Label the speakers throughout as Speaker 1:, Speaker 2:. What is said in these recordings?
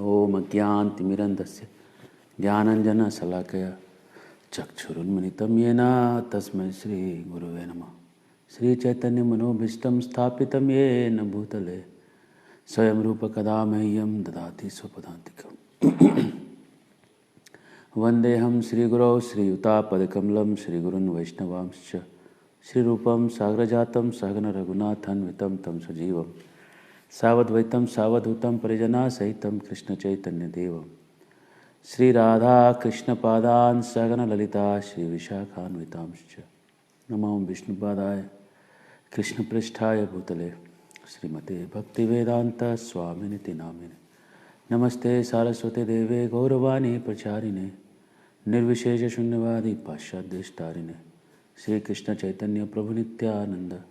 Speaker 1: ओम अज्ञानतिमिरन्धस्य ज्ञानाञ्जनशलाकया चक्षुरुन्मिलितं येन तस्मै श्रीगुरवे नमः। श्रीचैतन्यमनोभीष्टं स्थापितं येन भूतले स्वयं रूपकदा मह्यं ददाति स्वपदान्तिकम्। वन्देऽहं श्रीगुरौ श्रीयुतापदकमलं श्रीगुरुन् वैष्णवांश्च श्रीरूपं साग्रजातं सहगण रघुनाथान्वितं तं सजीवं सावद्वैतं सावधूतं परिजना सहितं कृष्णचैतन्यदेवं श्रीराधा कृष्णपादान् सहगण ललिता श्रीविशाखान्वितांश्च नमो विष्णुपादाय कृष्णपृष्ठाय भूतले श्रीमते भक्तिवेदांत स्वामिनिति नामिने नमस्ते सारस्वते देवे गौरवाणी प्रचारिणे निर्विशेष शून्यवादी पाश्चात्यदेशतारिणे श्री कृष्ण चैतन्य प्रभु नित्यानंद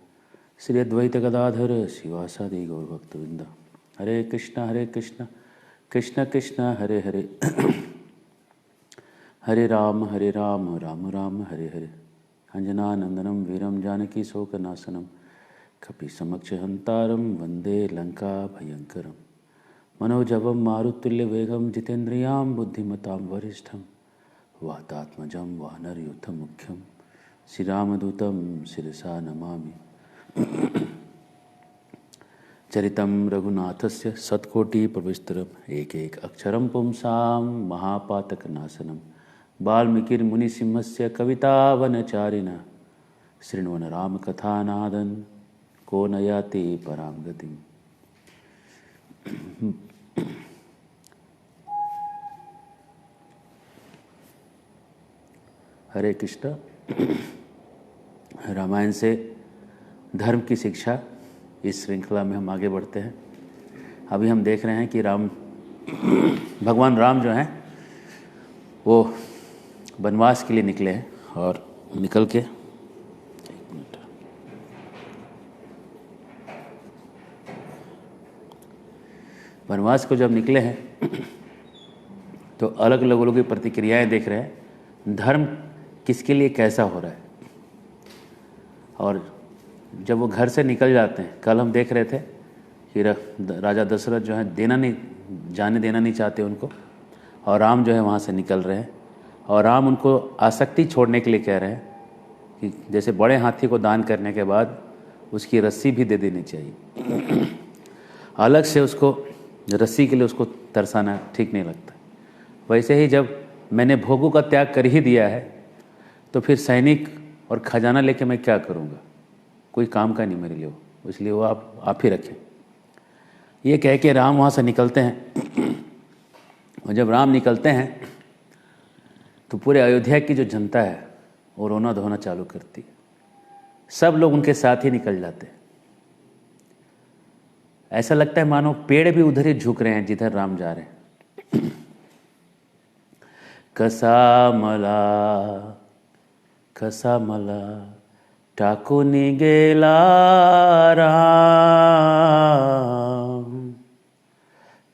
Speaker 1: श्री अद्वैत गदाधर शिवासादि गौरभक्तवृंद। हरे कृष्ण कृष्ण कृष्ण हरे हरे हरे राम राम राम हरे हरे। अंजनानंदनम वीरम जानकी शोकनाशनम कपिसमक्ष हंतारम वंदे लंका भयंकरम मनोजवम मारुतुल्यवेगं जितेन्द्रियां बुद्धिमतां वरिष्ठं वातात्मजं वानरयूथं मुख्यं श्रीरामदूतं शिरसा नमामि। चरितं रघुनाथस्य सत्कोटिप्रविस्तरम् एक अक्षरं पुंसां महापातकनाशनं वाल्मीकिर्मुनिसिंहस्य कवितावनचारिणः शृण्वन् रामकथानादन् को न याति परां गतिम्। हरे कृष्ण। रामायण से धर्म की शिक्षा इस श्रृंखला में हम आगे बढ़ते हैं। अभी हम देख रहे हैं कि भगवान राम जो हैं वो वनवास के लिए निकले हैं और निकल के वनवास को जब निकले हैं तो अलग अलग लोगों की प्रतिक्रियाएं देख रहे हैं, धर्म किसके लिए कैसा हो रहा है। और जब वो घर से निकल जाते हैं, कल हम देख रहे थे कि राजा दशरथ जो है जाने देना नहीं चाहते उनको, और राम जो है वहाँ से निकल रहे हैं और राम उनको आसक्ति छोड़ने के लिए कह रहे हैं कि जैसे बड़े हाथी को दान करने के बाद उसकी रस्सी भी दे देनी चाहिए। अलग से उसको रस्सी के लिए उसको तरसाना ठीक नहीं लगता। वैसे ही जब मैंने भोगों का त्याग कर ही दिया है तो फिर सैनिक और खजाना लेके मैं क्या करूँगा, कोई काम का नहीं मेरे लिए वो, इसलिए वो आप ही रखें। ये कह के राम वहाँ से निकलते हैं। और जब राम निकलते हैं तो पूरे अयोध्या की जो जनता है वो रोना धोना चालू करती है। सब लोग उनके साथ ही निकल जाते हैं। ऐसा लगता है मानो पेड़ भी उधर ही झुक रहे हैं जिधर राम जा रहे हैं। कसा मला टाकुनी गेला राम,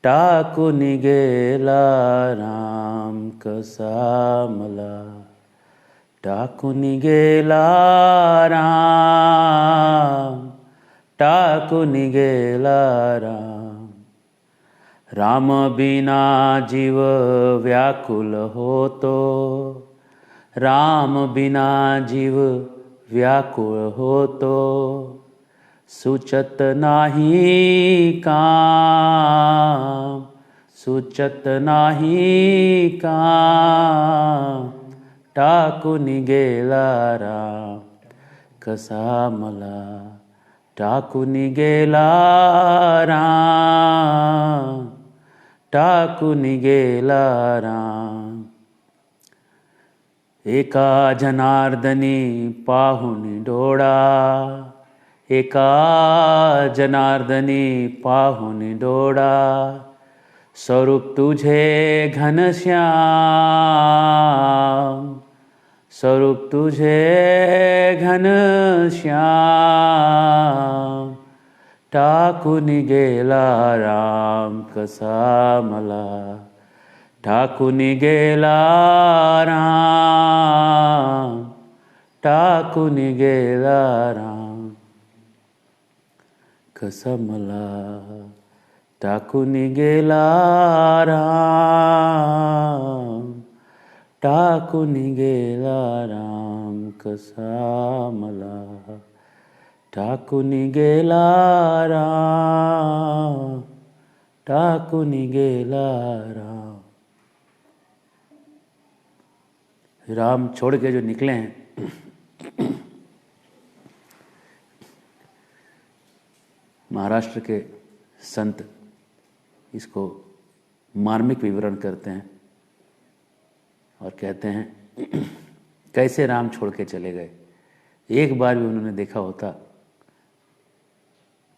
Speaker 1: टाकुनी गेला राम, कसा मला टाकुनी गेला राम, टाकुनी गेला राम। राम बिना जीव व्याकुल होतो, राम बिना जीव व्याकुल होतो, सुचत नाही काम, सुचत नाही काम, टाकुनी गेला राम, कसा मला टाकुनी गेला राम, टाकुनी गेला राम। एका जनार्दनी पाहुनी डोळा, एका जनार्दनी पाहुनी डोळा, स्वरूप तुझे घनश्याम, स्वरूप तुझे घनश्याम, टाकुनी गेला राम, कसा मला ठाकुनी गेला राम, टाकून गेला राम, कसा मला टाकून गेला राम, टाकून गेला राम, कसा मला टाकून गेला राम, टाकून गेला राम। राम छोड़ के जो निकले हैं, महाराष्ट्र के संत इसको मार्मिक विवरण करते हैं और कहते हैं कैसे राम छोड़ के चले गए। एक बार भी उन्होंने देखा होता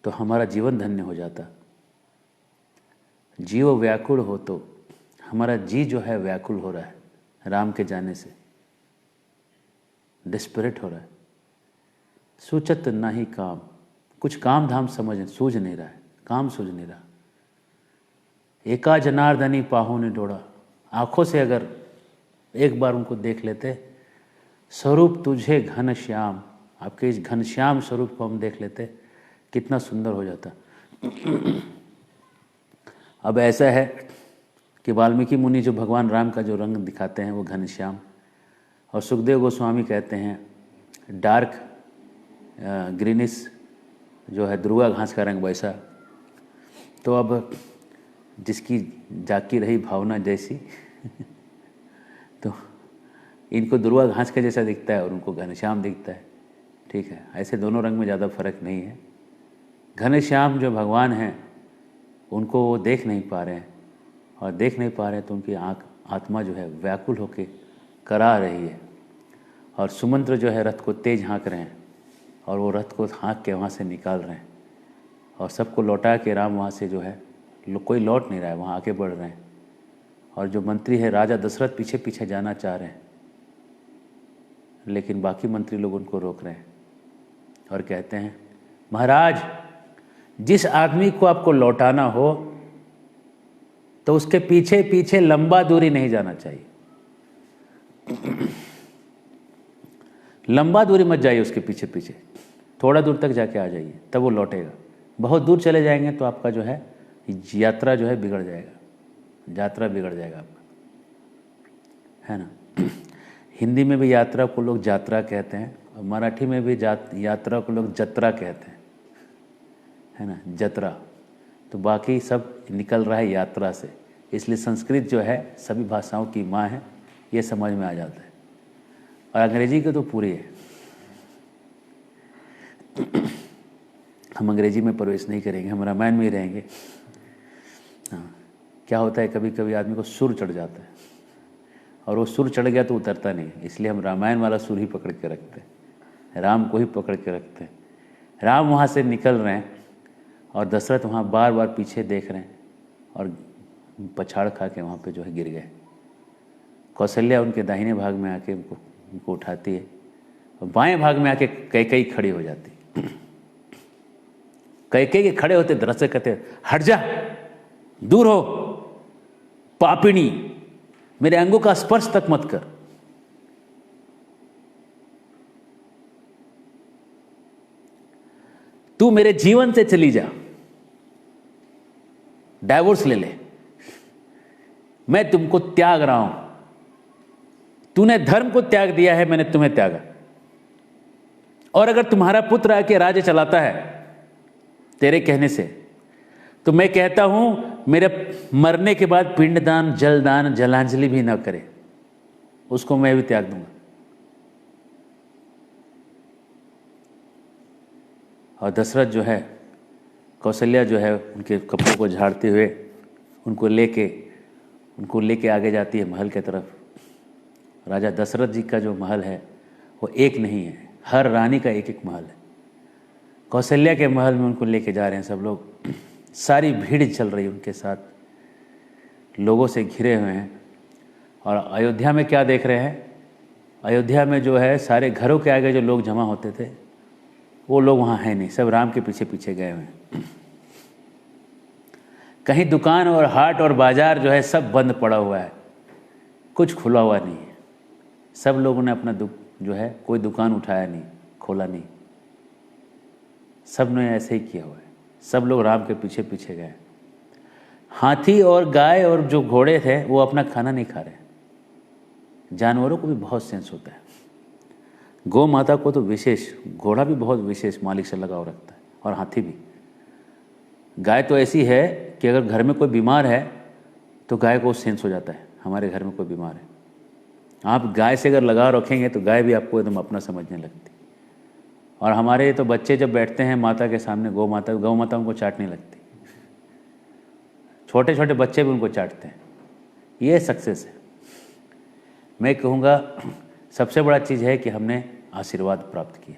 Speaker 1: तो हमारा जीवन धन्य हो जाता। जीव व्याकुल हो तो हमारा जी जो है व्याकुल हो रहा है राम के जाने से, डिस्परेट हो रहा है। सूचत ना ही काम, कुछ काम धाम समझ सूझ नहीं रहा है, काम सूझ नहीं रहा। एका जनार्दनी पाहु ने डोड़ा, आँखों से अगर एक बार उनको देख लेते, स्वरूप तुझे घन श्याम, आपके इस घनश्याम स्वरूप को हम देख लेते, कितना सुंदर हो जाता। अब ऐसा है कि वाल्मीकि मुनि जो भगवान राम का जो रंग दिखाते हैं वो घनश्याम, और सुखदेव गोस्वामी कहते हैं डार्क ग्रीनिश जो है दुर्वा घास का रंग वैसा। तो अब जिसकी जाकी रही भावना जैसी तो इनको दुर्वा घास का जैसा दिखता है और उनको घनश्याम दिखता है। ठीक है, ऐसे दोनों रंग में ज़्यादा फर्क नहीं है। घनश्याम जो भगवान हैं उनको वो देख नहीं पा रहे हैं, और देख नहीं पा रहे हैं तो उनकी आत्मा जो है व्याकुल होके करा रही है। और सुमंत्र जो है रथ को तेज हाँक रहे हैं, और वो रथ को हाँक के वहाँ से निकाल रहे हैं, और सबको लौटा के राम वहाँ से जो है कोई लौट नहीं रहा है, वहाँ आगे बढ़ रहे हैं। और जो मंत्री है राजा दशरथ पीछे पीछे जाना चाह रहे हैं, लेकिन बाकी मंत्री लोग उनको रोक रहे हैं और कहते हैं महाराज, जिस आदमी को आपको लौटाना हो तो उसके पीछे पीछे लंबा दूरी नहीं जाना चाहिए। लंबा दूरी मत जाइए उसके पीछे पीछे, थोड़ा दूर तक जाके आ जाइए, तब वो लौटेगा। बहुत दूर चले जाएंगे तो आपका जो है यात्रा जो है बिगड़ जाएगा, यात्रा बिगड़ जाएगा आपका, है ना। हिंदी में भी यात्रा को लोग यात्रा कहते हैं, और मराठी में भी यात्रा को लोग जत्रा कहते हैं, है ना, जत्रा। तो बाकी सब निकल रहा है यात्रा से, इसलिए संस्कृत जो है सभी भाषाओं की माँ है, ये समझ में आ जाता है। और अंग्रेजी की तो पूरी है। हम अंग्रेजी में प्रवेश नहीं करेंगे, हम रामायण में ही रहेंगे। हाँ, क्या होता है कभी कभी आदमी को सुर चढ़ जाता है, और वो सुर चढ़ गया तो उतरता नहीं, इसलिए हम रामायण वाला सुर ही पकड़ के रखते हैं, राम को ही पकड़ के रखते हैं। राम वहाँ से निकल रहे हैं और दशरथ वहाँ बार बार पीछे देख रहे हैं, और पछाड़ खा के वहाँ पे जो है गिर गए। कौशल्या उनके दाहिने भाग में आके उनको उठाती है, और बाएं भाग में आके कैकेयी खड़ी हो जाती। कैकेयी के खड़े होते दशरथ कहते हट जा, दूर हो, पापिणी, मेरे अंगों का स्पर्श तक मत कर। तू मेरे जीवन से चली जा, डाइवोर्स ले ले, मैं तुमको त्याग रहा हूं। तूने धर्म को त्याग दिया है, मैंने तुम्हें त्यागा। और अगर तुम्हारा पुत्र आके राज्य चलाता है तेरे कहने से, तो मैं कहता हूं मेरे मरने के बाद पिंडदान, जलदान, जलांजलि भी ना करे, उसको मैं भी त्याग दूंगा। और दशरथ जो है, कौशल्या जो है उनके कपड़ों को झाड़ते हुए उनको लेके आगे जाती है महल के तरफ। राजा दशरथ जी का जो महल है वो एक नहीं है, हर रानी का एक एक महल है। कौशल्या के महल में उनको लेके जा रहे हैं सब लोग, सारी भीड़ चल रही है उनके साथ, लोगों से घिरे हुए हैं। और अयोध्या में क्या देख रहे हैं, अयोध्या में जो है सारे घरों के आगे जो लोग जमा होते थे वो लोग वहाँ हैं नहीं, सब राम के पीछे पीछे गए हुए हैं। कहीं दुकान और हाट और बाज़ार जो है सब बंद पड़ा हुआ है, कुछ खुला हुआ नहीं है। सब लोगों ने अपना जो है कोई दुकान उठाया नहीं, खोला नहीं, सब ने ऐसे ही किया हुआ है। सब लोग राम के पीछे पीछे गए। हाथी और गाय और जो घोड़े थे वो अपना खाना नहीं खा रहे। जानवरों को भी बहुत सेंस होता है। गौ माता को तो विशेष, घोड़ा भी बहुत विशेष मालिक से लगाव रखता है, और हाथी भी। गाय तो ऐसी है कि अगर घर में कोई बीमार है तो गाय को सेंस हो जाता है, हमारे घर में कोई बीमार है। आप गाय से अगर लगाव रखेंगे तो गाय भी आपको एकदम अपना समझने लगती। और हमारे तो बच्चे जब बैठते हैं माता के सामने, गौ माता उनको चाटने लगती। छोटे छोटे बच्चे भी उनको चाटते हैं। ये सक्सेस है। मैं कहूँगा सबसे बड़ा चीज़ है कि हमने आशीर्वाद प्राप्त किया।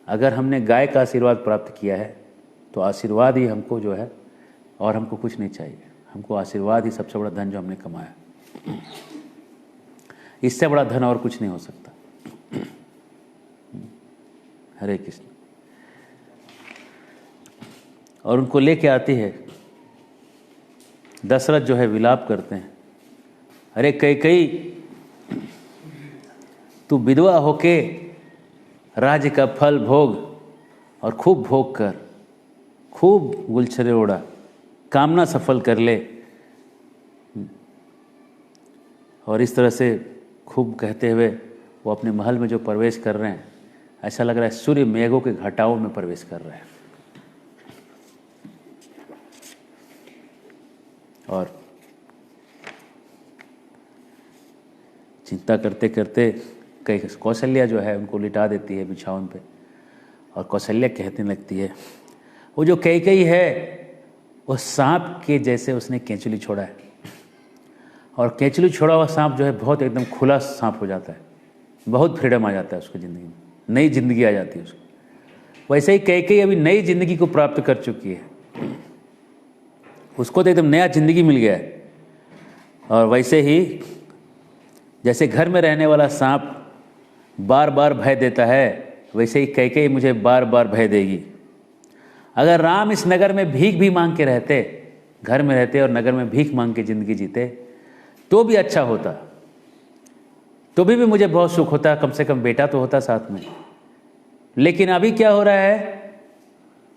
Speaker 1: अगर हमने गाय का आशीर्वाद प्राप्त किया है तो आशीर्वाद ही हमको जो है, और हमको कुछ नहीं चाहिए। हमको आशीर्वाद ही सबसे बड़ा धन जो हमने कमाया। इससे बड़ा धन और कुछ नहीं हो सकता। हरे कृष्ण। और उनको लेके आती है। दशरथ जो है विलाप करते हैं, अरे कैकेयी तू विधवा होके राज्य का फल भोग और खूब भोग कर, खूब गुलछरे उड़ा, कामना सफल कर ले। और इस तरह से खूब कहते हुए वो अपने महल में जो प्रवेश कर रहे हैं, ऐसा लग रहा है सूर्य मेघों के घटाओं में प्रवेश कर रहे हैं। और चिंता करते करते कौशल्या जो है उनको लिटा देती है बिछावन पे, और कौशल्या कहने लगती है, वो जो कैकेयी है वो सांप के जैसे उसने केंचुली छोड़ा है, और केंचुली छोड़ा हुआ सांप जो है बहुत एकदम खुला सांप हो जाता है, बहुत फ्रीडम आ जाता है उसकी ज़िंदगी में, नई जिंदगी आ जाती है उसको। वैसे ही कैकेयी अभी नई जिंदगी को प्राप्त कर चुकी है, उसको तो एकदम नया जिंदगी मिल गया है। और वैसे ही जैसे घर में रहने वाला सांप बार बार भय देता है, वैसे ही कैकेयी मुझे बार बार भय देगी। अगर राम इस नगर में भीख भी मांग के रहते, घर में रहते और नगर में भीख मांग के ज़िंदगी जीते तो भी अच्छा होता, तो भी मुझे बहुत सुख होता, कम से कम बेटा तो होता साथ में। लेकिन अभी क्या हो रहा है,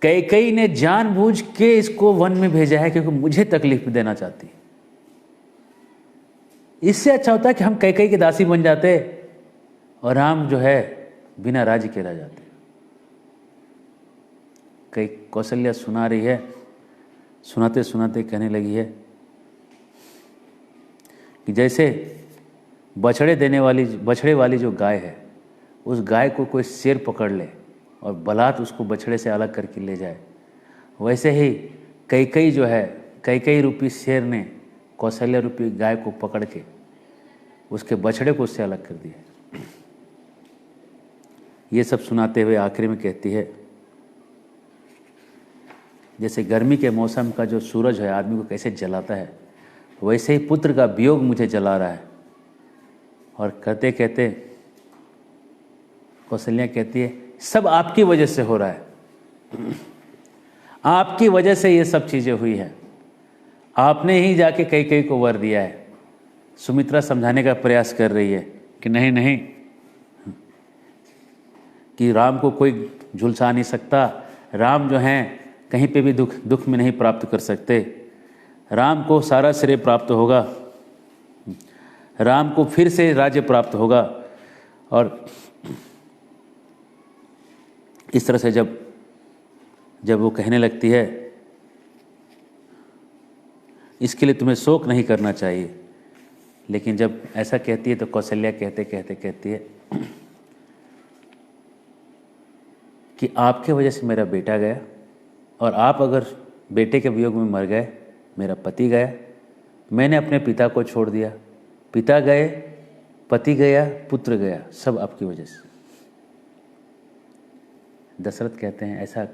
Speaker 1: कैकेयी ने जानबूझ के इसको वन में भेजा है क्योंकि मुझे तकलीफ देना चाहती है। इससे अच्छा होता है कि हम कैकेयी के दासी बन जाते और राम जो है बिना राज्य के रह जाते। कई कौशल्या सुना रही है, सुनाते सुनाते कहने लगी है कि जैसे बछड़े वाली जो गाय है, उस गाय को कोई शेर पकड़ ले और बलात् उसको बछड़े से अलग करके ले जाए, वैसे ही कैकेयी जो है, कैकेयी रूपी शेर ने कौशल्या रूपी गाय को पकड़ के उसके बछड़े को उससे अलग कर दिया। ये सब सुनाते हुए आखिरी में कहती है, जैसे गर्मी के मौसम का जो सूरज है आदमी को कैसे जलाता है, वैसे ही पुत्र का वियोग मुझे जला रहा है। और कहते कहते कौशल्या कहती है, सब आपकी वजह से हो रहा है, आपकी वजह से ये सब चीज़ें हुई हैं, आपने ही जाके कैकेयी को वर दिया है। सुमित्रा समझाने का प्रयास कर रही है कि नहीं नहीं, कि राम को कोई झुलसा नहीं सकता, राम जो हैं कहीं पे भी दुख में नहीं प्राप्त कर सकते, राम को सारा श्रेय प्राप्त होगा, राम को फिर से राज्य प्राप्त होगा। और इस तरह से जब वो कहने लगती है, इसके लिए तुम्हें शोक नहीं करना चाहिए, लेकिन जब ऐसा कहती है तो कौशल्या कहते कहते कहती है कि आपके वजह से मेरा बेटा गया, और आप अगर बेटे के वियोग में मर गए, मेरा पति गया, मैंने अपने पिता को छोड़ दिया, पिता गए, पति गया, पुत्र गया, सब आपकी वजह से। दशरथ कहते हैं, ऐसा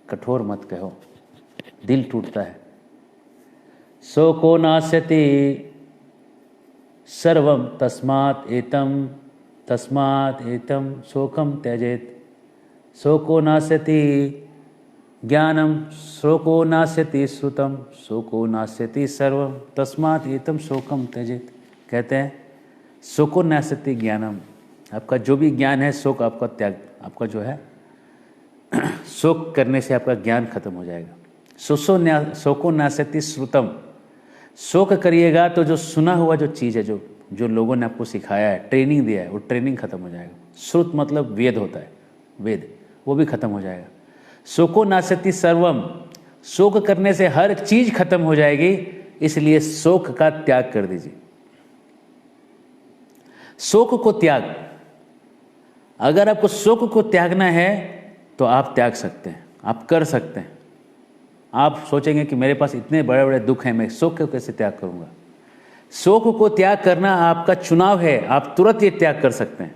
Speaker 1: कठोर मत कहो, दिल टूटता है। शोको नास्यति सर्वम तस्मात् एतम शोकम त्यजेत, शोको नास्यति ज्ञानम शोको नास्यति श्रुतम शोको नास्यति सर्वम तस्मात् एतम शोकम त्यजेत। कहते हैं शोको नास्यति ज्ञानम, आपका जो भी ज्ञान है शोक आपका त्याग, आपका जो है शोक करने से आपका ज्ञान खत्म हो जाएगा। शोको नास्यति श्रुतम, शोक करिएगा तो जो सुना हुआ जो चीज़ है, जो लोगों ने आपको सिखाया है, ट्रेनिंग दिया है, वो ट्रेनिंग खत्म हो जाएगा। श्रुत मतलब वेद होता है, वेद, वो भी खत्म हो जाएगा। शोको नास्यति सर्वम, शोक करने से हर चीज खत्म हो जाएगी, इसलिए शोक का त्याग कर दीजिए। शोक को त्याग, अगर आपको शोक को त्यागना है तो आप त्याग सकते हैं, आप कर सकते हैं। आप सोचेंगे कि मेरे पास इतने बड़े बड़े दुख हैं, मैं शोक को कैसे त्याग करूंगा। शोक को त्याग करना आपका चुनाव है, आप तुरंत ये त्याग कर सकते हैं।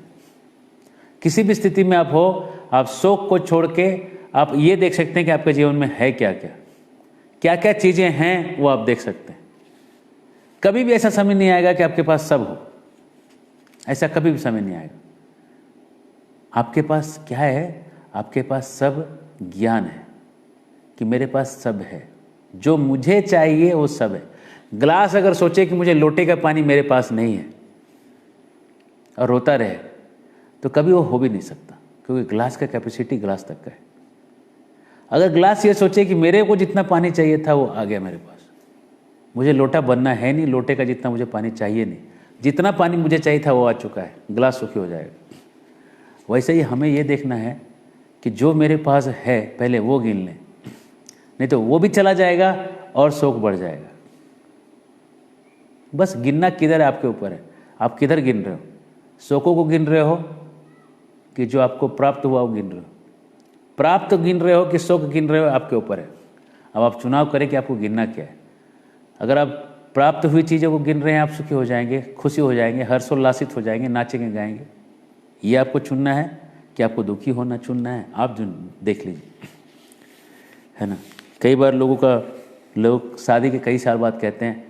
Speaker 1: किसी भी स्थिति में आप हो, आप शोक को छोड़ के आप ये देख सकते हैं कि आपके जीवन में है क्या क्या, क्या क्या चीजें हैं, वो आप देख सकते हैं। कभी भी ऐसा समय नहीं आएगा कि आपके पास सब हो, ऐसा कभी भी समय नहीं आएगा। आपके पास क्या है? आपके पास सब ज्ञान है कि मेरे पास सब है, जो मुझे चाहिए वो सब है। ग्लास अगर सोचे कि मुझे लोटे का पानी मेरे पास नहीं है और रोता रहे, तो कभी वो हो भी नहीं सकता, क्योंकि ग्लास का कैपेसिटी ग्लास तक का है। अगर ग्लास ये सोचे कि मेरे को जितना पानी चाहिए था वो आ गया मेरे पास, मुझे लोटा बनना है नहीं, लोटे का जितना मुझे पानी चाहिए नहीं, जितना पानी मुझे चाहिए था वो आ चुका है, ग्लास सूखी हो जाएगा। वैसे ही हमें ये देखना है कि जो मेरे पास है पहले वो गिन लें, नहीं तो वो भी चला जाएगा और शोक बढ़ जाएगा। बस गिनना किधर है आपके ऊपर है, आप किधर गिन रहे हो? शोकों को गिन रहे हो कि जो आपको प्राप्त हुआ वो गिन रहे हो? प्राप्त गिन रहे हो कि शोक गिन रहे हो, आपके ऊपर है। अब आप चुनाव करें कि आपको गिनना क्या है। अगर आप प्राप्त हुई चीज़ों को गिन रहे हैं, आप सुखी हो जाएंगे, खुशी हो जाएंगे, हर्षोल्लासित हो जाएंगे, नाचेंगे गाएंगे। ये आपको चुनना है कि आपको दुखी होना चुनना है, आप जो देख लीजिए, है ना। कई बार लोग शादी के कई साल बाद कहते हैं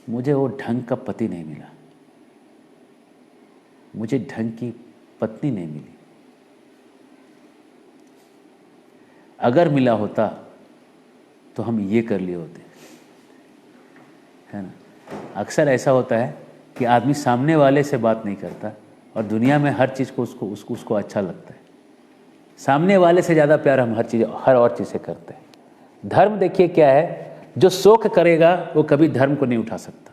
Speaker 1: मुझे वो ढंग का पति नहीं मिला, मुझे ढंग की पत्नी नहीं मिली। अगर मिला होता तो हम ये कर लिए होते, है ना। अक्सर ऐसा होता है कि आदमी सामने वाले से बात नहीं करता और दुनिया में हर चीज़ को उसको अच्छा लगता है। सामने वाले से ज़्यादा प्यार हम हर और चीज़ से करते हैं। धर्म देखिए क्या है, जो शोक करेगा वो कभी धर्म को नहीं उठा सकता।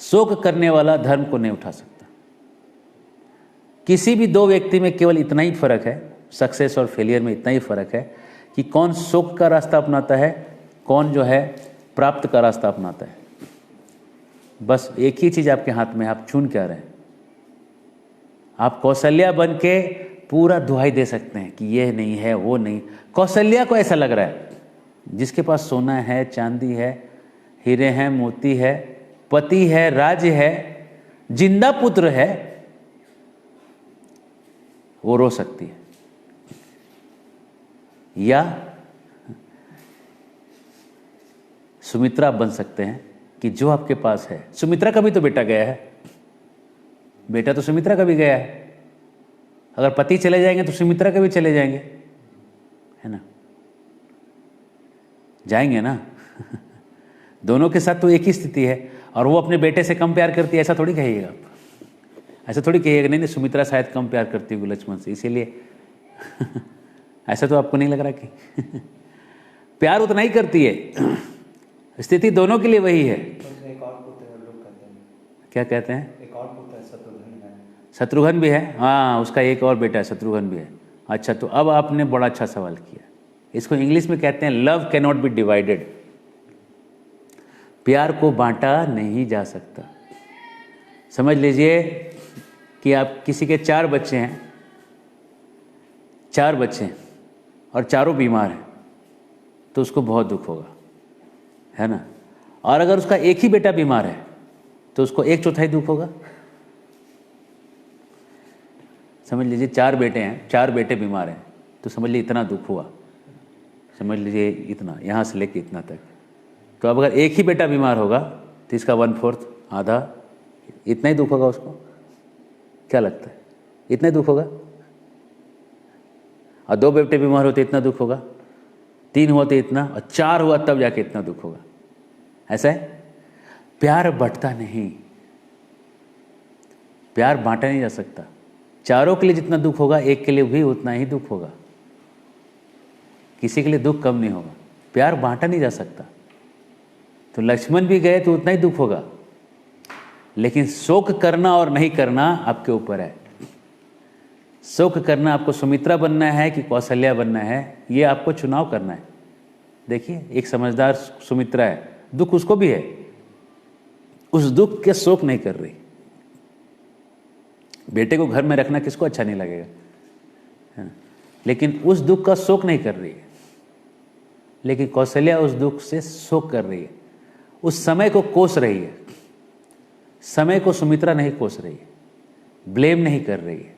Speaker 1: शोक करने वाला धर्म को नहीं उठा सकता। किसी भी दो व्यक्ति में केवल इतना ही फर्क है, सक्सेस और फेलियर में इतना ही फर्क है कि कौन शोक का रास्ता अपनाता है, कौन जो है प्राप्त का रास्ता अपनाता है। बस एक ही चीज़ आपके हाथ में है, आप चुन क्या रहे हैं। आप कौशल्या बन के पूरा दुहाई दे सकते हैं कि ये नहीं है, वो नहीं। कौशल्या को ऐसा लग रहा है जिसके पास सोना है, चांदी है, हीरे हैं, मोती है, पति है, राज्य है, जिंदा पुत्र है, वो रो सकती है। या सुमित्रा बन सकते हैं कि जो आपके पास है, सुमित्रा का भी तो बेटा गया है, बेटा तो सुमित्रा का भी गया है। अगर पति चले जाएंगे तो सुमित्रा के भी चले जाएंगे, है ना, जाएंगे ना। दोनों के साथ तो एक ही स्थिति है। और वो अपने बेटे से कम प्यार करती है ऐसा थोड़ी कहिएगा आप, ऐसा थोड़ी कहिएगा नहीं सुमित्रा शायद कम प्यार करती होगी लक्ष्मण से, इसीलिए ऐसा तो आपको नहीं लग रहा कि प्यार उतना ही करती है। स्थिति दोनों के लिए वही है।
Speaker 2: एक और पुत्र है, लोग कहते हैं।
Speaker 1: क्या कहते हैं?
Speaker 2: एक और पुत्र है, शत्रुघ्न है।
Speaker 1: शत्रुघ्न भी है, हाँ, उसका एक और बेटा है, शत्रुघ्न भी है। अच्छा, तो अब आपने बड़ा अच्छा सवाल किया। इसको इंग्लिश में कहते हैं love can not be divided. प्यार को बांटा नहीं जा सकता। समझ लीजिए कि आप किसी के 4 बच्चे हैं, 4 बच्चे हैं और चारों बीमार हैं, तो उसको बहुत दुख होगा, है ना। और अगर उसका एक ही बेटा बीमार है तो उसको 1/4 दुख होगा। समझ लीजिए 4 बेटे हैं, 4 बेटे बीमार हैं, तो समझ लीजिए इतना दुख हुआ, समझ लीजिए इतना, यहाँ से लेके इतना तक। तो अब अगर एक ही बेटा बीमार होगा तो इसका 1/4, आधा, इतना ही दुख होगा उसको। क्या लगता है, इतना ही दुख होगा? और 2 बेटे बीमार होते इतना दुख होगा, 3 हुआ तो इतना, और 4 हुआ तब जाके इतना दुख होगा। ऐसा है, प्यार बंटता नहीं, प्यार बांटा नहीं जा सकता। चारों के लिए जितना दुख होगा एक के लिए भी उतना ही दुख होगा, किसी के लिए दुख कम नहीं होगा। प्यार बांटा नहीं जा सकता। तो लक्ष्मण भी गए तो उतना ही दुख होगा, लेकिन शोक करना और नहीं करना आपके ऊपर है। शोक करना, आपको सुमित्रा बनना है कि कौशल्या बनना है, ये आपको चुनाव करना है। देखिए, एक समझदार सुमित्रा है, दुख उसको भी है, उस दुख के शोक नहीं कर रही। बेटे को घर में रखना किसको अच्छा नहीं लगेगा, है? लेकिन उस दुख का शोक नहीं कर रही है। लेकिन कौशल्या उस दुख से शोक कर रही है, उस समय को कोस रही है। समय को सुमित्रा नहीं कोस रही है, ब्लेम नहीं कर रही है।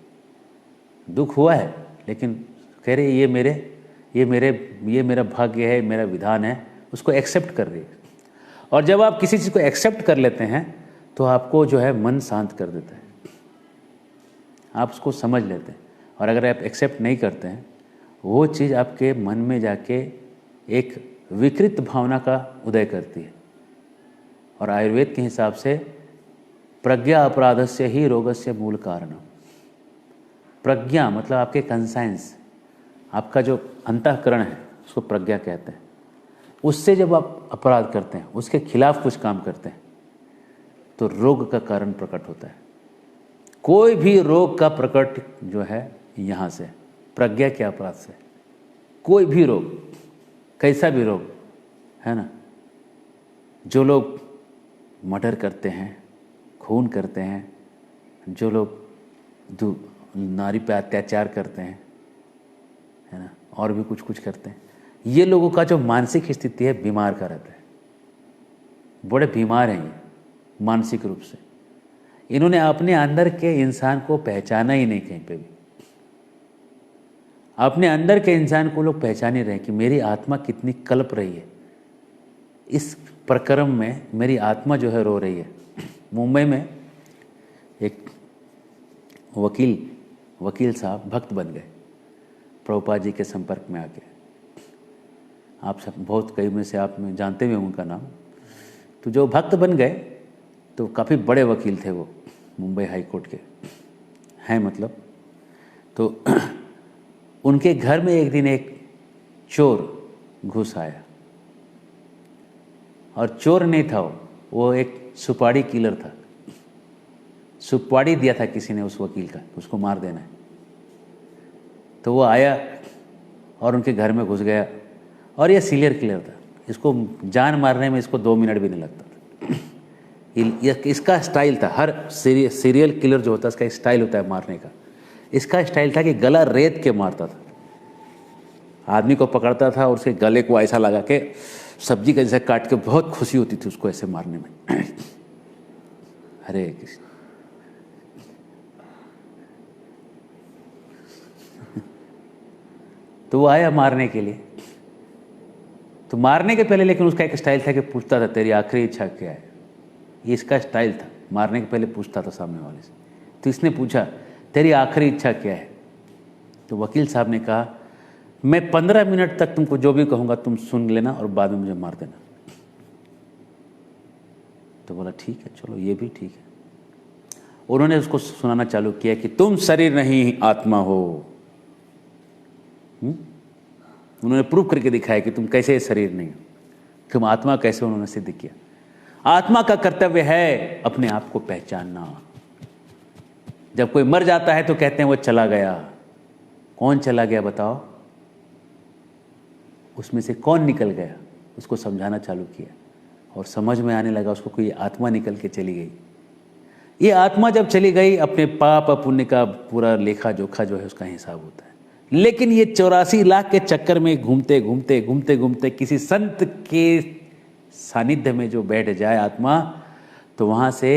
Speaker 1: दुख हुआ है लेकिन कह रही है ये मेरा भाग्य है, मेरा विधान है, उसको एक्सेप्ट कर रही है। और जब आप किसी चीज़ को एक्सेप्ट कर लेते हैं तो आपको जो है मन शांत कर देता है, आप उसको समझ लेते हैं। और अगर आप एक्सेप्ट नहीं करते हैं, वो चीज़ आपके मन में जाके एक विकृत भावना का उदय करती है। और आयुर्वेद के हिसाब से प्रज्ञा अपराधस्य ही रोगस्य मूल कारणम। प्रज्ञा मतलब आपके कंसाइंस, आपका जो अंतःकरण है उसको प्रज्ञा कहते हैं। उससे जब आप अपराध करते हैं, उसके खिलाफ कुछ काम करते हैं, तो रोग का कारण प्रकट होता है। कोई भी रोग का प्रकट जो है यहाँ से, प्रज्ञा के अपराध से। कोई भी रोग, कैसा भी रोग है ना, जो लोग मर्डर करते हैं, खून करते हैं, जो लोग नारी पे अत्याचार करते हैं, है ना, और भी कुछ कुछ करते हैं, ये लोगों का जो मानसिक स्थिति है बीमार का रहता है। बड़े बीमार हैं ये मानसिक रूप से। इन्होंने अपने अंदर के इंसान को पहचाना ही नहीं कहीं पे भी। अपने अंदर के इंसान को लोग पहचान ही रहे कि मेरी आत्मा कितनी कल्प रही है, इस प्रकर्म में मेरी आत्मा जो है रो रही है। मुंबई में एक वकील साहब भक्त बन गए, प्रभुपाद जी के संपर्क में आके। आप सब बहुत कई में से आप में जानते भी उनका नाम। तो जो भक्त बन गए तो काफ़ी बड़े वकील थे वो, मुंबई हाई कोर्ट के हैं मतलब। तो उनके घर में एक दिन एक चोर घुस आया, और चोर नहीं था वो एक सुपारी किलर था। सुपारी दिया था किसी ने उस वकील का, उसको मार देना है। तो वो आया और उनके घर में घुस गया, और ये सीरियल किलर था। इसको जान मारने में इसको 2 मिनट भी नहीं लगता था। इसका स्टाइल था, हर सीरियल किलर जो होता है इसका स्टाइल होता है मारने का। इसका स्टाइल था कि गला रेत के मारता था। आदमी को पकड़ता था और उसके गले को ऐसा लगा के सब्जी का जैसे काट के, बहुत खुशी होती थी उसको ऐसे मारने में। हरे कृष्ण। तो वो आया मारने के लिए। तो मारने के पहले लेकिन उसका एक स्टाइल था कि पूछता था तेरी आखिरी इच्छा क्या है। ये इसका स्टाइल था, मारने के पहले पूछता था सामने वाले से। तो इसने पूछा तेरी आखिरी इच्छा क्या है। तो वकील साहब ने कहा मैं 15 मिनट तक तुमको जो भी कहूँगा तुम सुन लेना और बाद में मुझे मार देना। तो बोला ठीक है, चलो ये भी ठीक है। उन्होंने उसको सुनाना चालू किया कि तुम शरीर नहीं आत्मा हो। उन्होंने प्रूव करके दिखाया कि तुम कैसे शरीर नहीं हो, तुम आत्मा कैसे, उन्होंने सिद्ध किया। आत्मा का कर्तव्य है अपने आप को पहचानना। जब कोई मर जाता है तो कहते हैं वो चला गया। कौन चला गया बताओ? उसमें से कौन निकल गया, उसको समझाना चालू किया और समझ में आने लगा उसको कोई आत्मा निकल के चली गई। ये आत्मा जब चली गई, अपने पाप पुण्य का पूरा लेखा जोखा जो है उसका हिसाब होता है। लेकिन ये 84 लाख के चक्कर में घूमते घूमते घूमते घूमते किसी संत के सानिध्य में जो बैठ जाए आत्मा, तो वहाँ से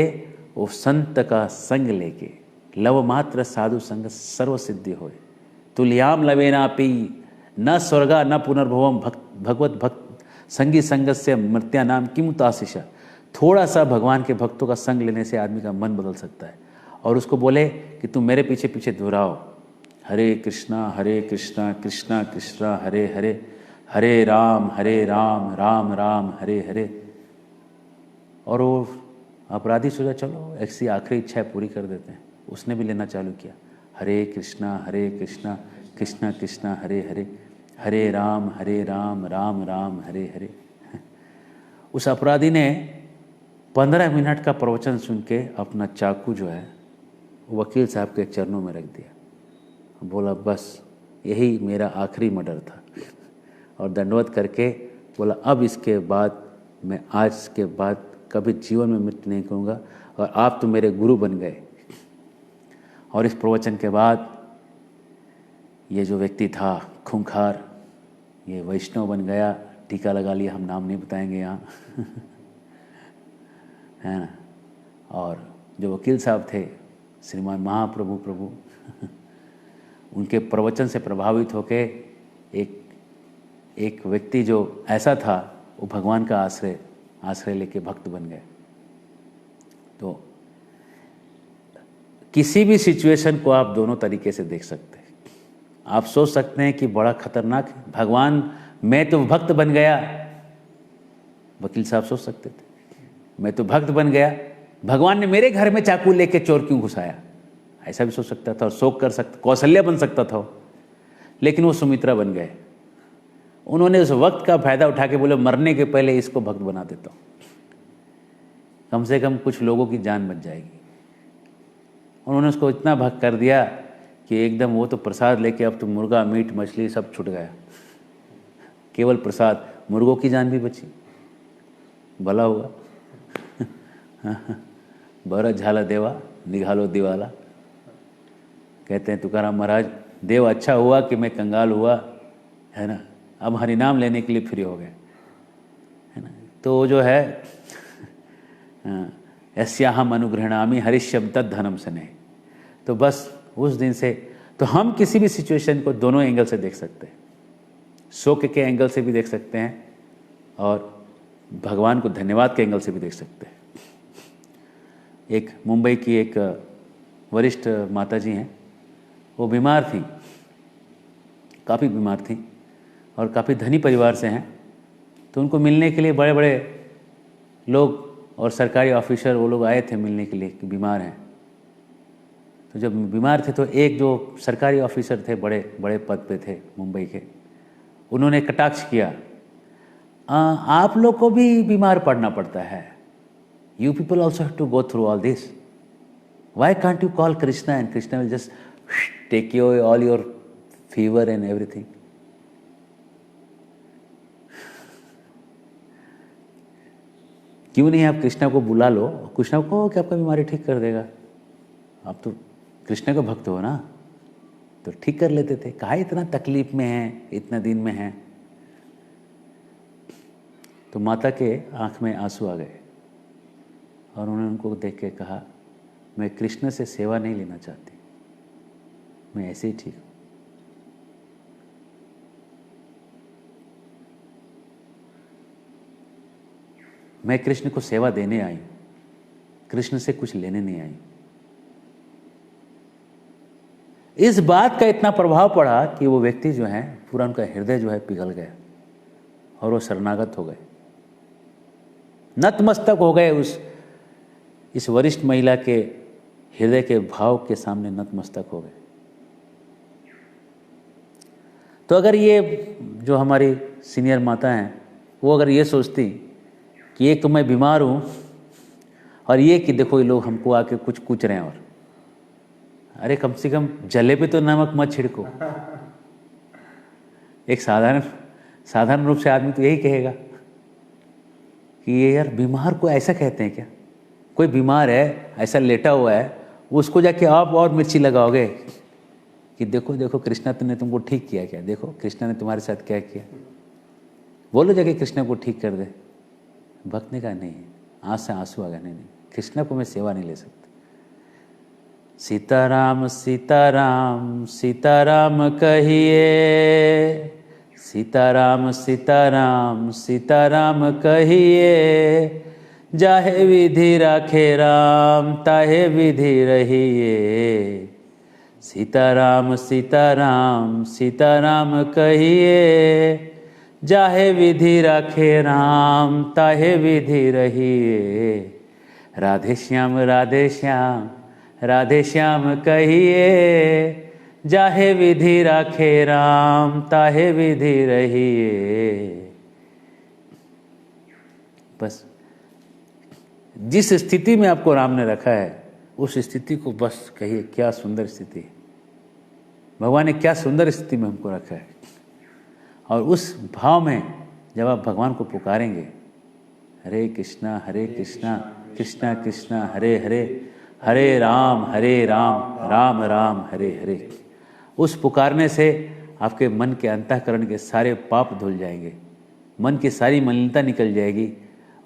Speaker 1: वो संत का संग लेके लव मात्र साधु संग सर्व सिद्धि होए। तुल्याम लवेनापि न स्वर्गा न पुनर्भवम भगवत भक्त संगी संगस्य मृत्या नाम किमुताशिषा। थोड़ा सा भगवान के भक्तों का संग लेने से आदमी का मन बदल सकता है और उसको बोले कि तुम मेरे पीछे पीछे दोहराओ, हरे कृष्णा कृष्णा कृष्णा हरे हरे, हरे राम राम राम हरे हरे। और वो अपराधी सोचा चलो ऐसी आखिरी इच्छा पूरी कर देते हैं, उसने भी लेना चालू किया, हरे कृष्णा कृष्णा कृष्णा हरे हरे, हरे राम राम राम हरे हरे। उस अपराधी ने 15 मिनट का प्रवचन सुन के अपना चाकू जो है वकील साहब के चरणों में रख दिया, बोला बस यही मेरा आखिरी मर्डर था, और दंडवत करके बोला अब इसके बाद मैं आज के बाद कभी जीवन में मृत्यु नहीं करूँगा, और आप तो मेरे गुरु बन गए। और इस प्रवचन के बाद ये जो व्यक्ति था खूंखार, ये वैष्णव बन गया, टीका लगा लिया, हम नाम नहीं बताएंगे यहाँ है ना। और जो वकील साहब थे श्रीमान महाप्रभु प्रभु उनके प्रवचन से प्रभावित होके एक व्यक्ति जो ऐसा था वो भगवान का आश्रय लेके भक्त बन गए। तो किसी भी सिचुएशन को आप दोनों तरीके से देख सकते हैं। आप सोच सकते हैं कि बड़ा खतरनाक है, भगवान मैं तो भक्त बन गया, वकील साहब सोच सकते थे मैं तो भक्त बन गया, भगवान ने मेरे घर में चाकू लेके चोर क्यों घुसाया, ऐसा भी सोच सकता था, और शोक कर सकता, कौशल्या बन सकता था। लेकिन वो सुमित्रा बन गए। उन्होंने उस वक्त का फायदा उठा के बोले मरने के पहले इसको भक्त बना देता हूँ, कम से कम कुछ लोगों की जान बच जाएगी। उन्होंने उसको इतना भक्त कर दिया कि एकदम वो तो प्रसाद लेके अब तो मुर्गा मीट मछली सब छूट गया, केवल प्रसाद, मुर्गों की जान भी बची, भला हुआ बरं झाला देवा निघालो दिवाला। कहते हैं तुकाराम महाराज, देव अच्छा हुआ कि मैं कंगाल हुआ, है ना, अब हरिनाम लेने के लिए फ्री हो गए, है ना। तो जो है यस्याहम अनुगृह्णामि हरिष्यम तद धनम सने। तो बस उस दिन से तो हम किसी भी सिचुएशन को दोनों एंगल से देख सकते हैं, शोक के एंगल से भी देख सकते हैं और भगवान को धन्यवाद के एंगल से भी देख सकते हैं। एक मुंबई की एक वरिष्ठ माता जी हैं, वो बीमार थी, काफ़ी बीमार थी और काफ़ी धनी परिवार से हैं। तो उनको मिलने के लिए बड़े बड़े लोग और सरकारी ऑफिसर वो लोग आए थे मिलने के लिए कि बीमार हैं। तो जब बीमार थे तो एक जो सरकारी ऑफिसर थे, बड़े बड़े पद पे थे मुंबई के, उन्होंने कटाक्ष किया, आप लोग को भी बीमार पड़ना पड़ता है, you people also have to go through all this. Why can't you call Krishna and Krishna will just take away all your fever and everything? क्यों नहीं आप कृष्णा को बुला लो, कृष्णा को कहो कि आपका बीमारी ठीक कर देगा, आप तो कृष्ण के भक्त हो ना, तो ठीक कर लेते थे, काहे इतना तकलीफ में हैं, इतना दिन में हैं। तो माता के आंख में आंसू आ गए और उन्होंने उनको देख के कहा, मैं कृष्ण से सेवा नहीं लेना चाहती, मैं ऐसे ही ठीक हूँ। मैं कृष्ण को सेवा देने आई हूँ, कृष्ण से कुछ लेने नहीं आई। इस बात का इतना प्रभाव पड़ा कि वो व्यक्ति जो है पूरा उनका हृदय जो है पिघल गया और वो शरणागत हो गए, नतमस्तक हो गए, इस वरिष्ठ महिला के हृदय के भाव के सामने नतमस्तक हो गए। तो अगर ये जो हमारी सीनियर माता हैं वो अगर ये सोचती कि एक तो मैं बीमार हूँ और ये कि देखो ये लोग हमको आके कुछ पूछ रहे हैं, और अरे कम से कम जले पे तो नमक मत छिड़को। एक साधारण रूप से आदमी तो यही कहेगा कि ये यार बीमार को ऐसा कहते हैं क्या, कोई बीमार है ऐसा लेटा हुआ है, उसको जाके आप और मिर्ची लगाओगे कि देखो देखो कृष्णा ने तुमको ठीक किया क्या, देखो कृष्णा ने तुम्हारे साथ क्या किया, बोलो जाके कृष्णा को ठीक कर दे। भक्त ने कहा नहीं, आँख से आंसू आ गया, नहीं कृष्णा को मैं सेवा नहीं ले सकता। सीताराम सीताराम सीताराम कहिए, सीताराम सीताराम सीताराम कहिए, जाहे विधि राखे राम ताहे विधि रहिए, सीताराम सीताराम सीताराम कहिए, जाहे विधि राखे राम ताहे विधि रहिए। राधे श्याम राधे श्याम कहिए, जाहे विधि राखे राम ताहे विधि रहिए। बस जिस स्थिति में आपको राम ने रखा है उस स्थिति को बस कहिए, क्या सुंदर स्थिति है, भगवान ने क्या सुंदर स्थिति में हमको रखा है। और उस भाव में जब आप भगवान को पुकारेंगे, हरे कृष्णा कृष्णा कृष्णा हरे हरे, हरे राम राम राम हरे हरे, उस पुकारने से आपके मन के अंतःकरण के सारे पाप धुल जाएंगे, मन की सारी मलिनता निकल जाएगी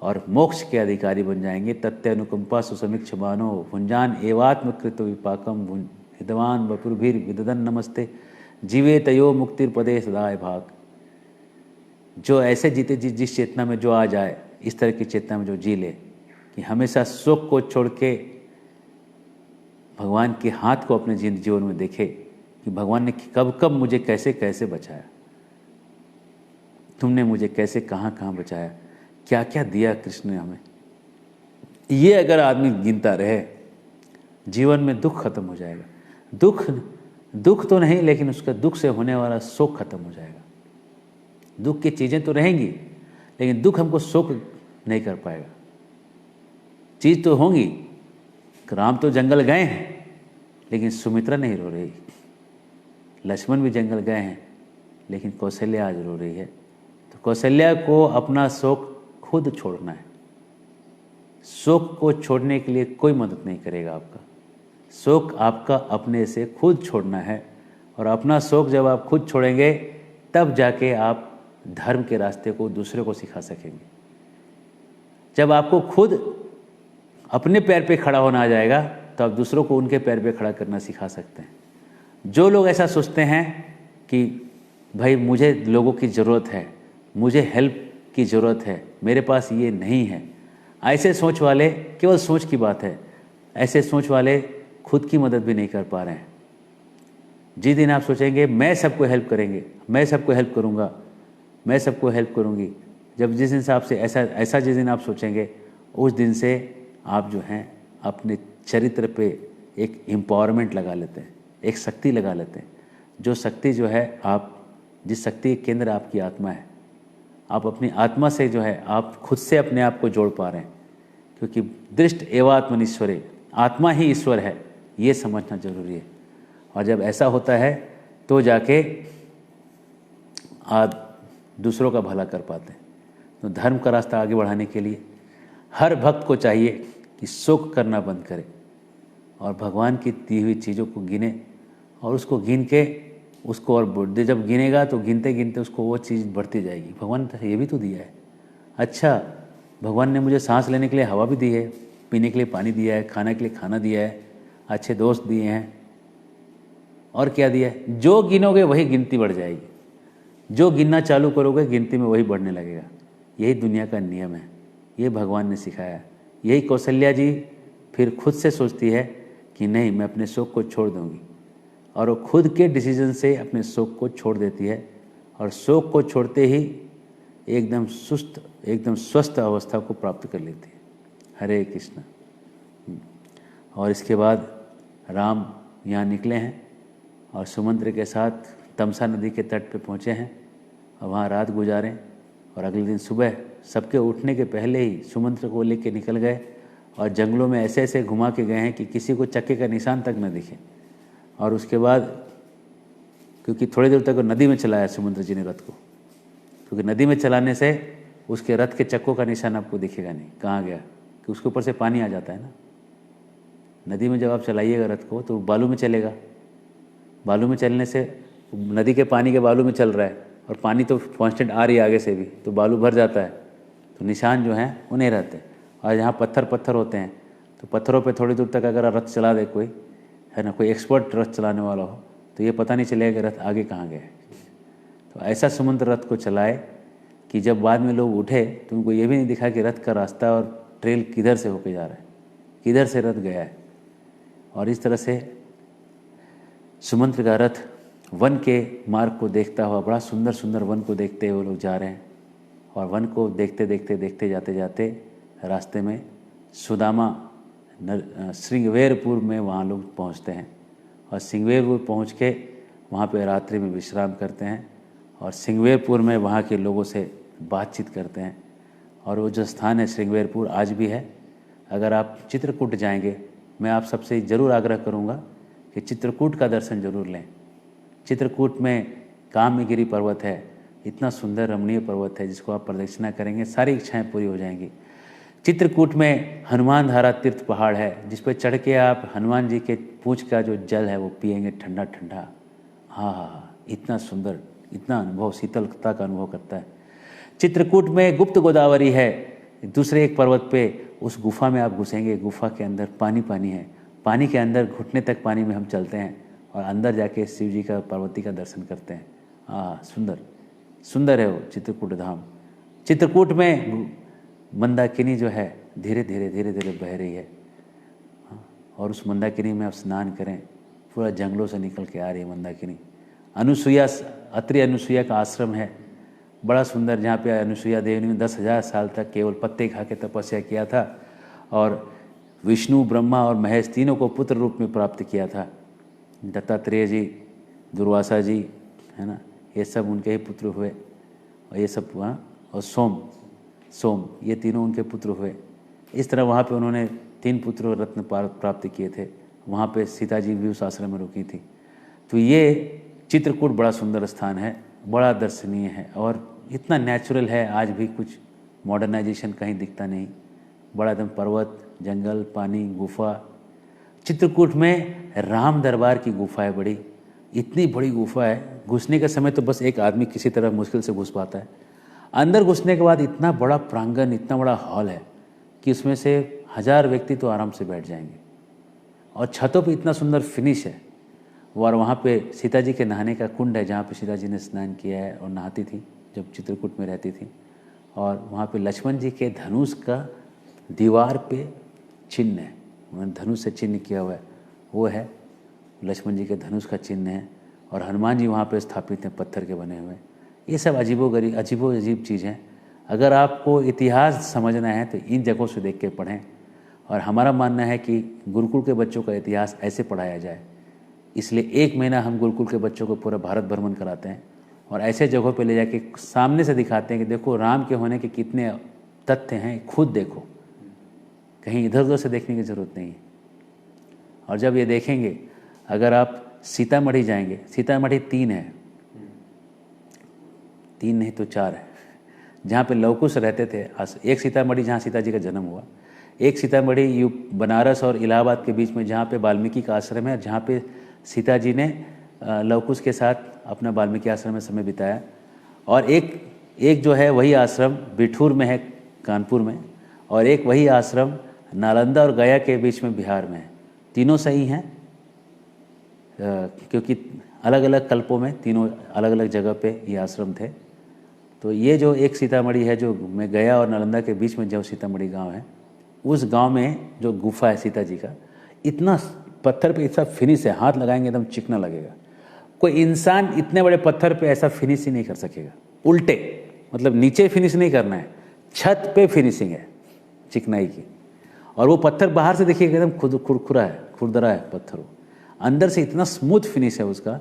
Speaker 1: और मोक्ष के अधिकारी बन जाएंगे। तत्य अनुकंपा सुसमीक्ष मानो भुंजान एवात्म कृत विपाकम हितवान वपुर्भिर विददन नमस्ते, जीवे तयो मुक्तिर पदे सदाय भाग। जो ऐसे जीते जिस चेतना में जो आ जाए, इस तरह की चेतना में जो जी ले कि हमेशा सुख को छोड़ के भगवान के हाथ को अपने जीवन में देखे कि भगवान ने कब कब मुझे कैसे कैसे बचाया, तुमने मुझे कैसे कहाँ कहाँ बचाया, क्या क्या दिया कृष्ण ने हमें। ये अगर आदमी गिनता रहे, जीवन में दुख खत्म हो जाएगा। दुख तो नहीं, लेकिन उसका दुख से होने वाला शोक खत्म हो जाएगा। दुख की चीज़ें तो रहेंगी, लेकिन दुख हमको शोक नहीं कर पाएगा। चीज़ तो होंगी, राम तो जंगल गए हैं लेकिन सुमित्रा नहीं रो रही, लक्ष्मण भी जंगल गए हैं लेकिन कौशल्या आज रो रही है। तो कौशल्या को अपना शोक खुद छोड़ना है। शोक को छोड़ने के लिए कोई मदद नहीं करेगा आपका, शोक आपका अपने से खुद छोड़ना है। और अपना शोक जब आप खुद छोड़ेंगे तब जाके आप धर्म के रास्ते को दूसरे को सिखा सकेंगे। जब आपको खुद अपने पैर पे खड़ा होना आ जाएगा तो आप दूसरों को उनके पैर पे खड़ा करना सिखा सकते हैं। जो लोग ऐसा सोचते हैं कि भाई मुझे लोगों की ज़रूरत है, मुझे हेल्प की ज़रूरत है, मेरे पास ये नहीं है, ऐसे सोच वाले केवल सोच की बात है। ऐसे सोच वाले खुद की मदद भी नहीं कर पा रहे हैं। जिस दिन आप सोचेंगे मैं सबको हेल्प करेंगे, मैं सबको हेल्प करूँगा, मैं सबको हेल्प करूँगी, जब जिस हिसाब से ऐसा जिस दिन आप सोचेंगे, उस दिन से आप जो हैं अपने चरित्र पे एक एम्पावरमेंट लगा लेते हैं, एक शक्ति लगा लेते हैं। जो शक्ति जो है, आप जिस शक्ति के केंद्र आपकी आत्मा है, आप अपनी आत्मा से जो है आप खुद से अपने आप को जोड़ पा रहे हैं। क्योंकि दृष्ट एवात्मनीश्वरे, आत्मा ही ईश्वर है, ये समझना जरूरी है। और जब ऐसा होता है तो जाके आप दूसरों का भला कर पाते हैं। तो धर्म का रास्ता आगे बढ़ाने के लिए हर भक्त को चाहिए कि शोक करना बंद करे और भगवान की दी हुई चीज़ों को गिने, और उसको गिन के उसको और जब गिनेगा तो गिनते गिनते उसको वो चीज़ बढ़ती जाएगी। भगवान ने ये भी तो दिया है। अच्छा, भगवान ने मुझे सांस लेने के लिए हवा भी दी है, पीने के लिए पानी दिया है, खाने के लिए खाना दिया है, अच्छे दोस्त दिए हैं, और क्या दिया है। जो गिनोगे वही गिनती बढ़ जाएगी, जो गिनना चालू करोगे गिनती में वही बढ़ने लगेगा। यही दुनिया का नियम है, ये भगवान ने सिखाया। यही कौशल्या जी फिर खुद से सोचती है कि नहीं, मैं अपने शोक को छोड़ दूंगी, और वो खुद के डिसीजन से अपने शोक को छोड़ देती है। और शोक को छोड़ते ही एकदम सुस्त, एकदम स्वस्थ अवस्था को प्राप्त कर लेती है। हरे कृष्ण। और इसके बाद राम यहाँ निकले हैं और सुमंत्र के साथ तमसा नदी के तट पे पहुँचे हैं और वहाँ रात गुजारें। और अगले दिन सुबह सबके उठने के पहले ही सुमंत्र को लेके निकल गए और जंगलों में ऐसे ऐसे घुमा के गए हैं कि किसी को चक्के का निशान तक न दिखे। और उसके बाद क्योंकि थोड़ी देर तक नदी में चलाया सुमंत्र जी ने रथ को, क्योंकि नदी में चलाने से उसके रथ के चक्कों का निशान आपको दिखेगा नहीं कहाँ गया, कि उसके ऊपर से पानी आ जाता है ना। नदी में जब आप चलाइएगा रथ को तो बालू में चलेगा, बालू में चलने से नदी के पानी के बालू में चल रहा है और पानी तो कांस्टेंट आ रही है आगे से भी, तो बालू भर जाता है, तो निशान जो हैं वो नहीं रहते। और यहाँ पत्थर होते हैं तो पत्थरों पे थोड़ी दूर तक अगर रथ चला दे कोई, है ना, कोई एक्सपर्ट रथ चलाने वाला हो, तो ये पता नहीं चलेगा कि रथ आगे कहाँ गया है। तो ऐसा समुद्र रथ को चलाए कि जब बाद में लोग उठे तो उनको ये भी नहीं दिखा कि रथ का रास्ता और ट्रेल किधर से होके जा रहा है, किधर से रथ गया है। और इस तरह से सुमंत्र का रथ वन के मार्ग को देखता हुआ, बड़ा सुंदर सुंदर वन को देखते हुए लोग जा रहे हैं। और वन को देखते देखते देखते जाते जाते रास्ते में सुदामा श्रृंगवेरपुर में वहाँ लोग पहुँचते हैं। और श्रृंगवेरपुर पहुँच के वहाँ पे रात्रि में विश्राम करते हैं और श्रृंगवेरपुर में वहाँ के लोगों से बातचीत करते हैं। और वो जो स्थान है श्रृंगवेरपुर आज भी है। अगर आप चित्रकूट जाएंगे, मैं आप सबसे ज़रूर आग्रह करूँगा कि चित्रकूट का दर्शन जरूर लें। चित्रकूट में कामगिरी पर्वत है, इतना सुंदर रमणीय पर्वत है जिसको आप प्रदक्षिणा करेंगे सारी इच्छाएं पूरी हो जाएंगी। चित्रकूट में हनुमान धारा तीर्थ पहाड़ है जिस पर चढ़ के आप हनुमान जी के पूंछ का जो जल है वो पिएंगे, ठंडा ठंडा। हाँ, इतना सुंदर, इतना अनुभव, शीतलता का अनुभव करता है। चित्रकूट में गुप्त गोदावरी है, दूसरे एक पर्वत पे, उस गुफा में आप घुसेंगे, गुफा के अंदर पानी पानी है, पानी के अंदर घुटने तक पानी में हम चलते हैं और अंदर जाके शिव जी का, पार्वती का दर्शन करते हैं। सुंदर सुंदर है वो चित्रकूट धाम। चित्रकूट में मंदाकिनी जो है धीरे धीरे धीरे धीरे बह रही है। और उस मंदाकिनी में आप स्नान करें, पूरा जंगलों से निकल के आ रही है मंदाकिनी। अनुसुईया, अत्रि अनुसुईया का आश्रम है, बड़ा सुंदर, जहाँ पे अनुसुईया देवी ने 10,000 साल तक केवल पत्ते खा के तपस्या किया था और विष्णु, ब्रह्मा और महेश तीनों को पुत्र रूप में प्राप्त किया था। दत्तात्रेय जी, दुर्वासा जी, है ना, ये सब उनके ही पुत्र हुए। और ये सब वहाँ, और सोम, ये तीनों उनके पुत्र हुए। इस तरह वहाँ पे उन्होंने 3 पुत्र रत्न प्राप्त किए थे। वहाँ पे सीता जी भी उस आश्रम में रुकी थी। तो ये चित्रकूट बड़ा सुंदर स्थान है, बड़ा दर्शनीय है और इतना नेचुरल है, आज भी कुछ मॉडर्नाइजेशन कहीं दिखता नहीं। बड़ा एकदम पर्वत, जंगल, पानी, गुफा। चित्रकूट में राम दरबार की गुफा है, बड़ी, इतनी बड़ी गुफा है, घुसने के समय तो बस एक आदमी किसी तरह मुश्किल से घुस पाता है। अंदर घुसने के बाद इतना बड़ा प्रांगण, इतना बड़ा हॉल है कि उसमें से 1000 व्यक्ति तो आराम से बैठ जाएंगे। और छतों पे इतना सुंदर फिनिश है। और वहाँ पे सीता जी के नहाने का कुंड है जहाँ पे सीता जी ने स्नान किया है और नहाती थी जब चित्रकूट में रहती थी। और वहाँ पे लक्ष्मण जी के धनुष का दीवार पे चिन्ह है, धनुष से चिन्ह किया हुआ है, वो है लक्ष्मण जी के धनुष का चिन्ह है। और हनुमान जी वहाँ पे स्थापित हैं, पत्थर के बने हुए। ये सब अजीब चीज़ हैं। अगर आपको इतिहास समझना है तो इन जगहों से देख के पढ़ें। और हमारा मानना है कि गुरुकुल के बच्चों का इतिहास ऐसे पढ़ाया जाए। इसलिए 1 महीना हम गुरुकुल के बच्चों को पूरा भारत भ्रमण कराते हैं और ऐसे जगहों पे ले जाके सामने से दिखाते हैं कि देखो राम के होने के कितने तथ्य हैं, खुद देखो, कहीं इधर उधर से देखने की ज़रूरत नहीं है। और जब ये देखेंगे, अगर आप सीतामढ़ी जाएंगे, सीतामढ़ी 3 है, 3 नहीं तो 4 है, जहाँ पे लवकुश रहते थे। एक सीतामढ़ी जहाँ सीता जी का जन्म हुआ, एक सीतामढ़ी बनारस और इलाहाबाद के बीच में जहाँ पे वाल्मीकि का आश्रम है, जहाँ पे सीता जी ने लवकुश के साथ अपना वाल्मीकि आश्रम में समय बिताया। और एक जो है वही आश्रम बिठूर में है, कानपुर में, और एक वही आश्रम नालंदा और गया के बीच में बिहार में है। तीनों सही हैं क्योंकि अलग अलग कल्पों में तीनों अलग अलग जगह पे ये आश्रम थे। तो ये जो एक सीतामढ़ी है जो में गया और नालंदा के बीच में जो सीतामढ़ी गांव है, उस गांव में जो गुफा है सीता जी का, इतना पत्थर पे इतना फिनिश है, हाथ लगाएंगे एकदम चिकना लगेगा। कोई इंसान इतने बड़े पत्थर पे ऐसा फिनिश ही नहीं कर सकेगा। उल्टे, मतलब नीचे फिनिश नहीं करना है, छत पे फिनिशिंग है चिकनाई की। और वो पत्थर बाहर से देखिएगा एकदम खुरखुरा है, खुरदरा है पत्थर, वो अंदर से इतना स्मूथ फिनिश है उसका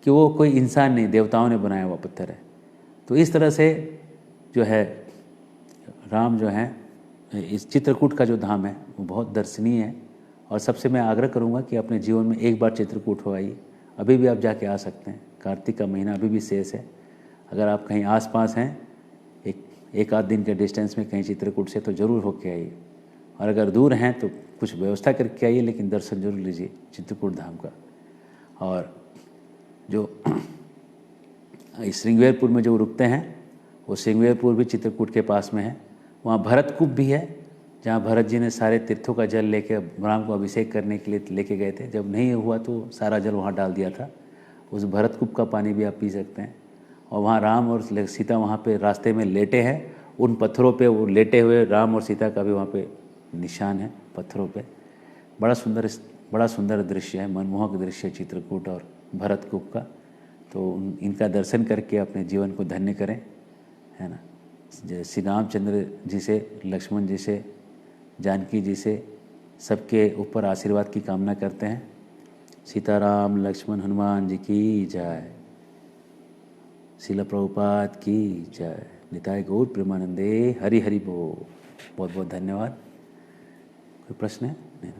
Speaker 1: कि वो कोई इंसान नहीं, देवताओं ने बनाया हुआ पत्थर है। तो इस तरह से जो है राम जो है, इस चित्रकूट का जो धाम है वो बहुत दर्शनीय है। और सबसे मैं आग्रह करूँगा कि अपने जीवन में एक बार चित्रकूट हो आइए। अभी भी आप जाके आ सकते हैं, कार्तिक का महीना अभी भी शेष है। अगर आप कहीं आसपास हैं, एक आध दिन के डिस्टेंस में कहीं चित्रकूट से, तो ज़रूर होके आइए। और अगर दूर हैं तो कुछ व्यवस्था करके आइए, लेकिन दर्शन जरूर लीजिए चित्रकूट धाम का। और जो श्रृंगवेरपुर में जो रुकते हैं, वो श्रृंगवेरपुर भी चित्रकूट के पास में है। वहाँ भरतकूप भी है, जहाँ भरत जी ने सारे तीर्थों का जल लेके राम को अभिषेक करने के लिए लेके गए थे। जब नहीं हुआ तो सारा जल वहाँ डाल दिया था। उस भरतकूप का पानी भी आप पी सकते हैं। और वहाँ राम और सीता वहाँ पे रास्ते में लेटे हैं, उन पत्थरों पे वो लेटे हुए राम और सीता का भी वहाँ पे निशान है पत्थरों पे। बड़ा सुंदर बड़ा सुंदर दृश्य है, मनमोहक दृश्य है चित्रकूट और भरतकूप का। तो इनका दर्शन करके अपने जीवन को धन्य करें, है ना। श्री रामचंद्र जी से, लक्ष्मण जी से, जानकी जी से सबके ऊपर आशीर्वाद की कामना करते हैं। सीताराम लक्ष्मण हनुमान जी की जय। शिल प्रभुपाद की जय। निताय गौर प्रेमानंदे। हरि हरि बोल। बहुत बहुत धन्यवाद। कोई प्रश्न है? नहीं।